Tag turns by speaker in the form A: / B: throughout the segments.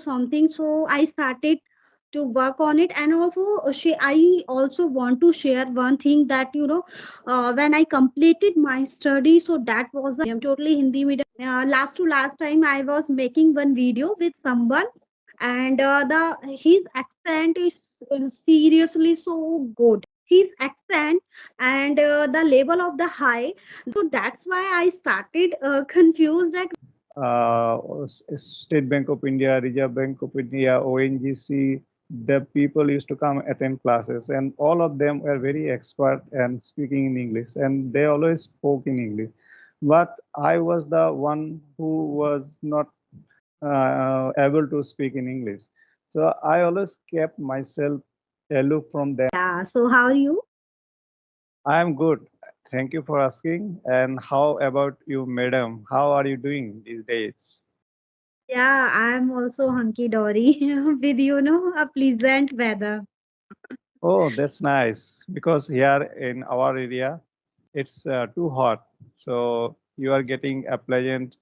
A: something, so I started to work on it. And also I also want to share one thing that when I completed my study, so that was a totally Hindi medium. Last to last time I was making one video with someone, and the his accent is seriously so good. His accent and the level of the high, so that's why I started confused that
B: State Bank of India, Reserve Bank of India, ONGC, the people used to come attend classes, and all of them were very expert and speaking in English, and they always spoke in English. But I was the one who was not able to speak in English. So I always kept myself aloof from them.
A: yeah. So how are you?
B: I am good. Thank you for asking. And how about you, madam? How are you doing these days?
A: Yeah, I'm also hunky dory with a pleasant weather.
B: Oh, that's nice. Because here in our area, it's too hot. So you are getting a pleasant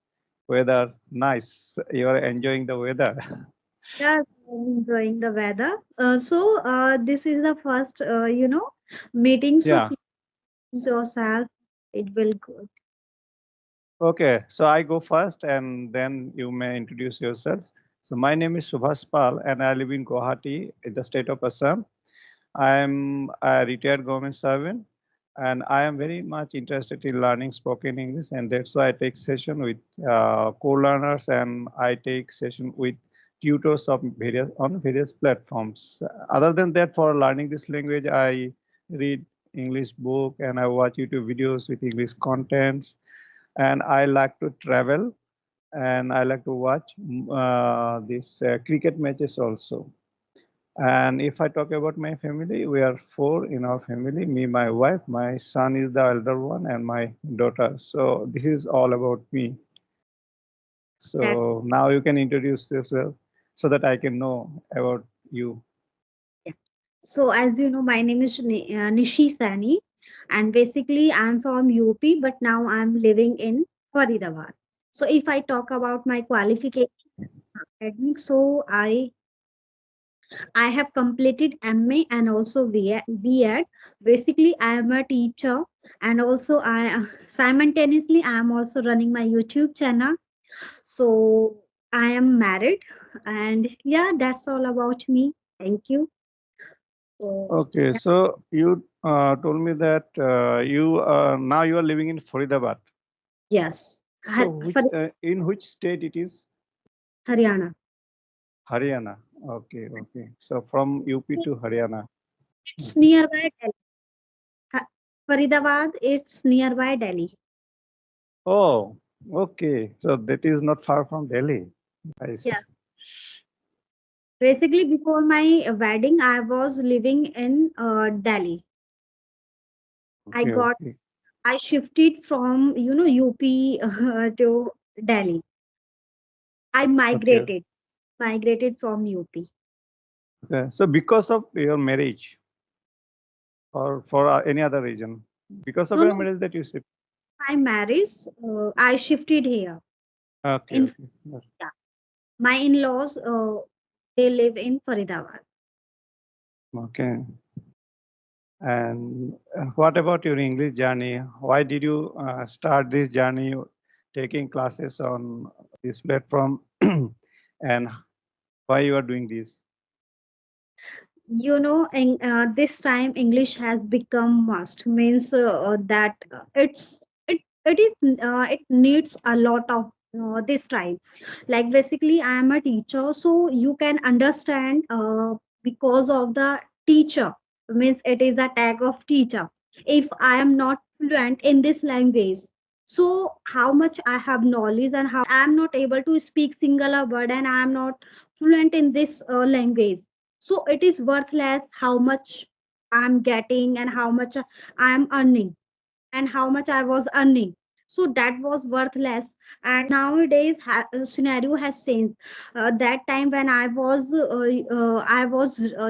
B: weather. Nice. You are enjoying the weather.
A: Yes, I'm enjoying the weather. This is the first meeting. So
B: Yeah.
A: please yourself. It will go.
B: Okay. So I go first and then you may introduce yourself. So my name is Subhas Pal and I live in Guwahati in the state of Assam. I am a retired government servant and I am very much interested in learning spoken English, and that's why I take session with co-learners and I take session with tutors of various platforms. Other than that, for learning this language, I read English book and I watch YouTube videos with English contents, and I like to travel and I like to watch these cricket matches also. And if I talk about my family, we are four in our family, me, my wife, my son is the elder one, and my daughter. So this is all about me.
A: That
B: So now you can introduce yourself so that I can know about you.
A: yeah. So as you know, my name is Nishi Saini, and basically I'm from UP, but now I'm living in Faridabad. So if I talk about my qualification academic, so I have completed MA and also B.Ed. Basically, I am a teacher, and also I simultaneously I am also running my YouTube channel. So I am married, and yeah, that's all about me. Thank you. So
B: Okay,
A: yeah,
B: so you told me that you now you are living in Faridabad.
A: yes,
B: So which
A: for
B: in which state it is?
A: Haryana.
B: Haryana. Okay, okay. So from UP to Haryana.
A: It's nearby Delhi. Faridabad. It's nearby Delhi.
B: Oh, okay. So that is not far from Delhi.
A: Yes.
B: Nice.
A: Basically, before my wedding, I was living in Delhi. I
B: Okay,
A: got
B: okay.
A: I shifted from UP to Delhi. I
B: Okay,
A: migrated from UP.
B: okay. So because of your marriage or for any other reason, because of
A: No,
B: your
A: no,
B: marriage that you said.
A: my marriage. I shifted here.
B: Okay,
A: In
B: okay. Yes.
A: yeah, my in-laws. They live in Faridabad.
B: Okay. And what about your English journey? Why did you start this journey taking classes on this platform and why you are doing this?
A: This time English has become must. Means that it needs a lot of this time. Like basically, I am a teacher, so you can understand because of the teacher. Means it is a tag of teacher. If I am not fluent in this language, so how much I have knowledge and how I am not able to speak singular word and I am not fluent in this language, so it is worthless how much I'm getting and how much I'm earning and how much I was earning. So that was worthless. And nowadays, scenario has changed. That time when I was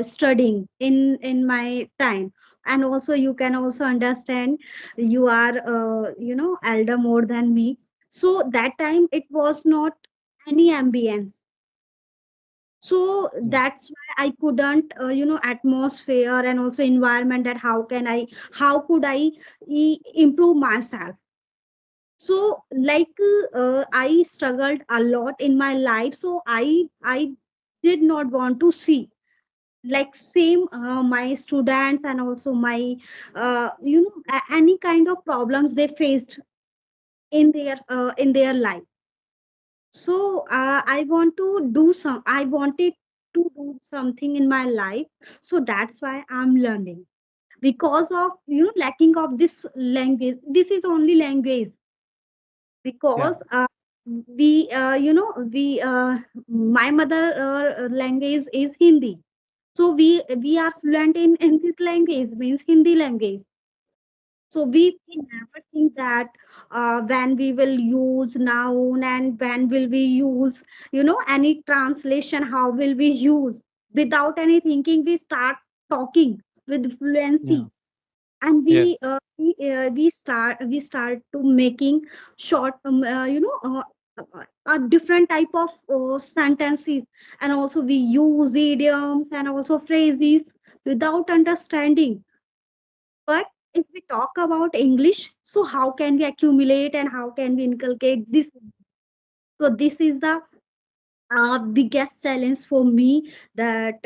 A: studying in my time, and also you can also understand you are elder more than me. So that time it was not any ambience. So
B: Yeah.
A: that's why I couldn't atmosphere and also environment, that how could I improve myself. So like I struggled a lot in my life, so I did not want to see like same my students and also my any kind of problems they faced in their life. So I wanted to do something in my life. So that's why I'm learning, because of lacking of this language. This is only language,
B: Yeah.
A: because we we my mother language is Hindi. So we are fluent in this language, means Hindi language. So we never think that when we will use noun and when will we use any translation, how will we use. Without any thinking, we start talking with
B: Yeah.
A: fluency, and
B: Yes.
A: we start to making short a different type of sentences, and also we use idioms and also phrases without understanding. But if we talk about English, so how can we accumulate and how can we inculcate this? So this is the biggest challenge for me, that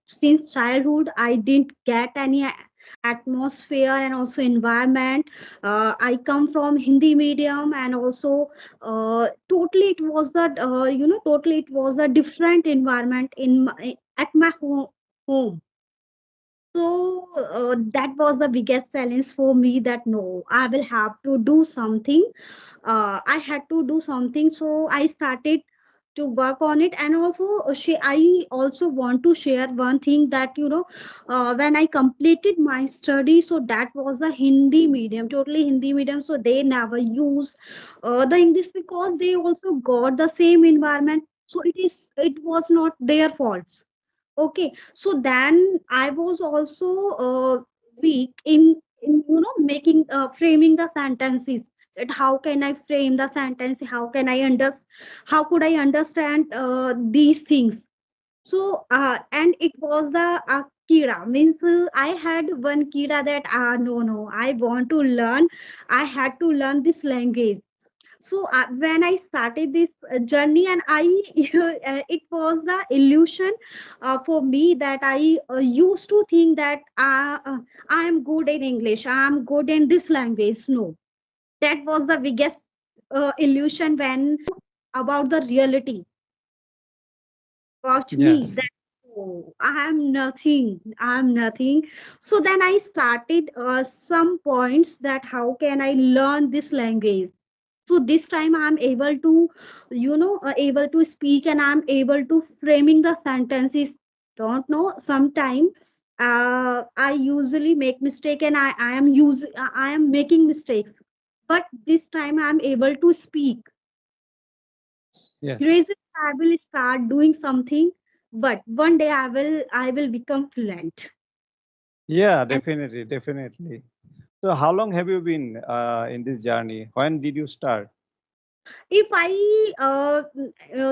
A: since childhood I didn't get any atmosphere and also environment. I come from Hindi medium, and also totally it was the totally it was the different environment at my home. So that was the biggest challenge for me, that no, I will have to do something. I had to do something, so I started to work on it. And also I also want to share one thing, that when I completed my study, so that was a Hindi medium, totally Hindi medium, so they never use the English, because they also got the same environment. So it was not their fault. Okay, so then I was also weak in making framing the sentences. That how can I frame the sentence? How could I understand these things? So and it was the kira, means I had one kira, that no, I want to learn. I had to learn this language. So when I started this journey, and I it was the illusion for me, that I used to think that I am good in English, I am good in this language. No, that was the biggest illusion, when about the reality about me,
B: Yes.
A: that oh, I'm nothing. So then I started some points, that how can I learn this language. So this time I'm able to able to speak, and I'm able to framing the sentences. Don't know, sometime I usually make mistake, and I am making mistakes, but this time I'm able to speak.
B: Yes.
A: Gradually, I will start doing something, but one day I will become fluent.
B: Yeah,
A: And
B: definitely, definitely. So how long have you been in this journey? When did you start?
A: if I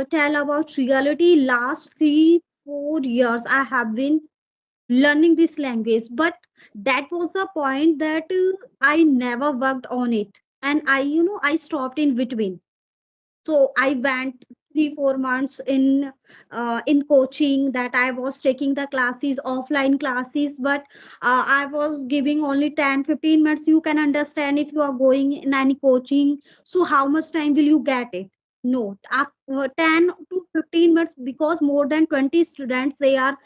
A: tell about reality, last 3 4 years I have been learning this language, but that was the point that I never worked on it, and I stopped in between. So I went 3 4 months in coaching, that I was taking the classes, offline classes, but I was giving only 10 15 minutes. You can understand, if you are going in any coaching, so how much time will you get it? No, after 10 to 15 minutes, because more than 20 students, they are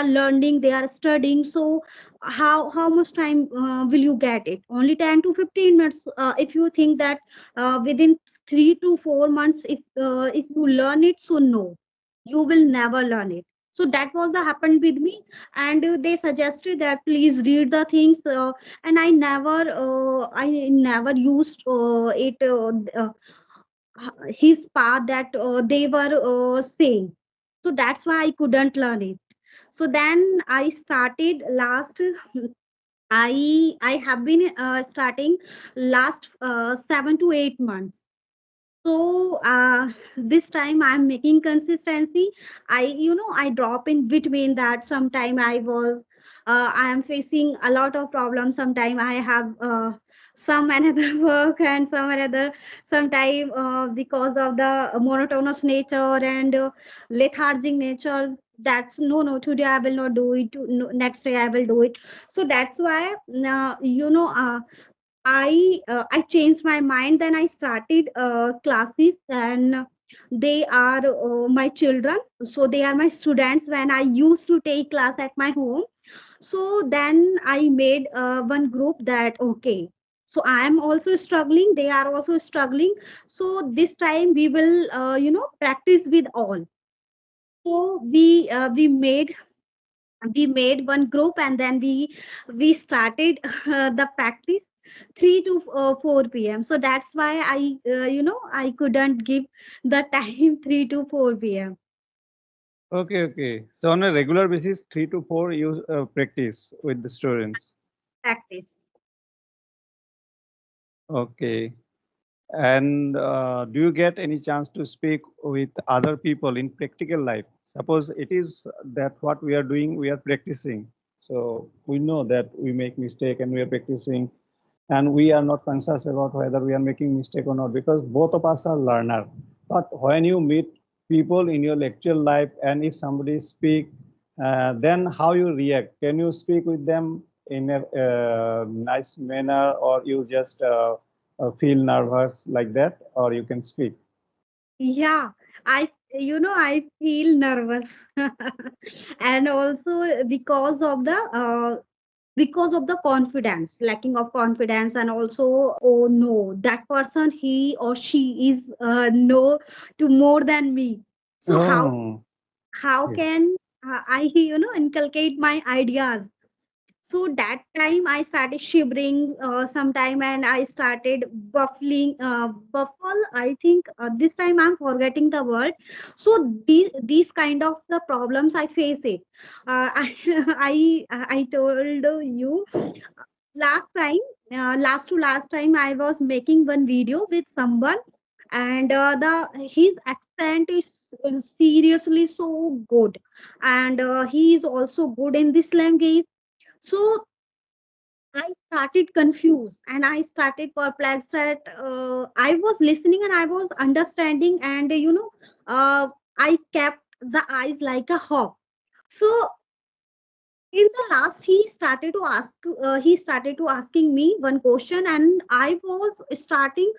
A: learning, they are studying. So how much time will you get it? Only 10 to 15 minutes. If you think that within 3 to 4 months, if you learn it, so no, you will never learn it. So that was the happened with me. And they suggested that please read the things, and I never used it his path that they were saying. So that's why I couldn't learn it. So then I started last I have been starting last 7 to 8 months. So this time I'm making consistency. I drop in between that. Sometime I am facing a lot of problems. Sometime I have some another work and some another, sometime because of the monotonous nature and lethargic nature. That's no, today I will not do it, no, next day I will do it. So that's why I changed my mind. Then I started classes, and they are my children. So they are my students when I used to take class at my home. So then I made one group that okay. So I am also struggling. They are also struggling. So this time we will practice with all. So we made one group, and then we started the practice 3 to 4 p.m. So that's why I couldn't give the time 3 to 4 p.m.
B: Okay, okay. So on a regular basis, 3 to 4, you practice with the students.
A: Practice.
B: Okay. And do you get any chance to speak with other people in practical life? Suppose it is that what we are doing, we are practicing. So we know that we make mistake and we are practicing, and we are not conscious about whether we are making mistake or not, because both of us are learner. But when you meet people in your lecture life, and if somebody speak, then how you react? Can you speak with them in a nice manner, or you just feel nervous like that, or you can speak?
A: Yeah, I feel nervous. And also because of the confidence, lacking of confidence, and also, oh no, that person, he or she is no to more than me. So
B: Oh,
A: how
B: okay.
A: can I inculcate my ideas? So that time I started shivering sometime, and I started buffle, I think. This time I'm forgetting the word. So these kind of the problems I face it. I I told you last time, last time I was making one video with someone, and the his accent is seriously so good, and he is also good in this language. So I started confused, and I started perplexed that I was listening and I was understanding, and I kept the eyes like a hawk. So in the last, he started to asking me one question, and I was starting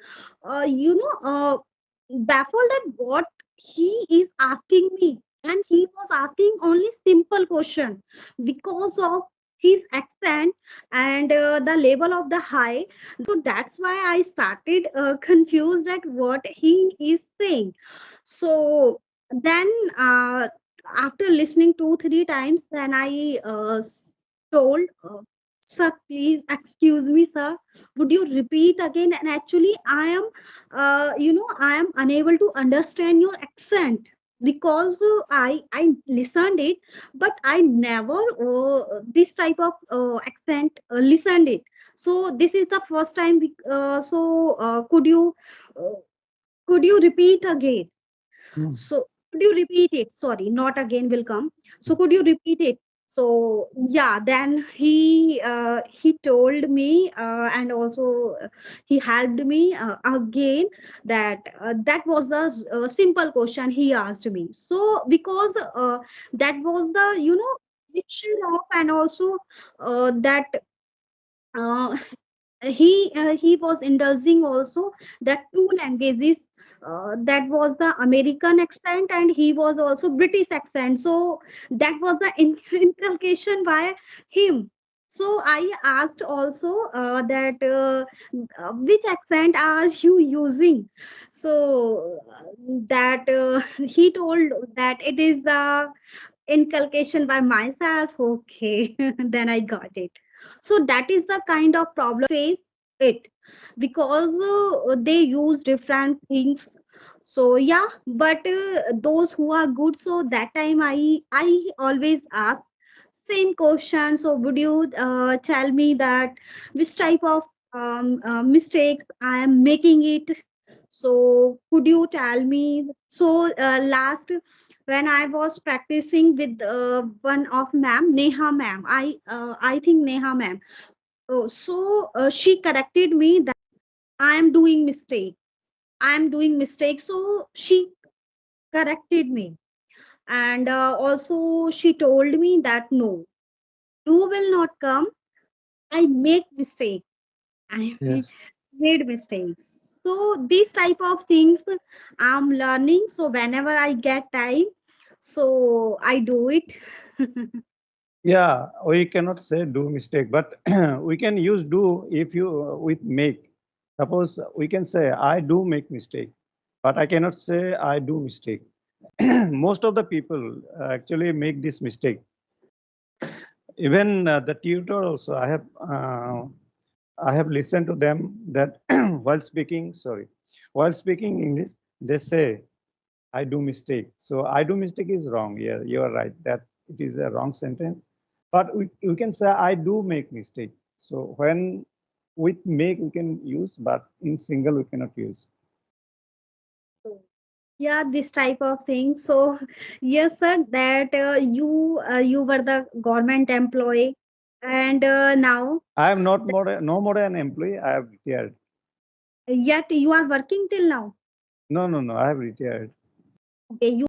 A: baffled that what he is asking me. And he was asking only simple question because of his accent and the level of the high. So that's why I started confused at what he is saying. So then, after listening 2 3 times, then I told, sir, please excuse me, sir, would you repeat again? And actually I am I am unable to understand your accent, because I listened it, but I never this type of accent listened it. So this is the first time. Uh, could you repeat again?
B: Hmm.
A: So could you repeat it? Sorry, not again will come. So could you repeat it? So yeah, then he told me, and also he helped me again, that that was the simple question he asked me. So because that was the mixture of, and also that uh, he was indulging also that two languages, that was the American accent, and he was also British accent. So that was the inculcation by him. So I asked also that which accent are you using? So that he told that it is the inculcation by myself. Okay, then I got it. So that is the kind of problem face it, because they use different things. So yeah, but those who are good, so that time I always ask same question. So would you tell me that which type of mistakes I am making it? So could you tell me? So last when I was practicing with one of ma'am, Neha ma'am, I think Neha ma'am. So she corrected me that I am doing mistake. I am doing mistake. So she corrected me, and also she told me that no, you will not come. I make mistake. I
B: Yes.
A: made mistakes. So these type of things I'm learning. So whenever I get time, so I do it.
B: Yeah, we cannot say do mistake, but we can use do if you with make. Suppose we can say I do make mistake, but I cannot say I do mistake. Most of the people actually make this mistake. Even the tutor also, I have listened to them that while speaking English, they say I do mistake. So I do mistake is wrong. Yeah, you are right. That it is a wrong sentence. But we can say I do make mistake. So when with make we can use, but in single we cannot use.
A: Yeah, this type of thing. So yes, sir, that you were the government employee, and now
B: I am not more no more an employee. I have retired.
A: yet you are working till now.
B: No, no, no. I have retired.
A: Okay, you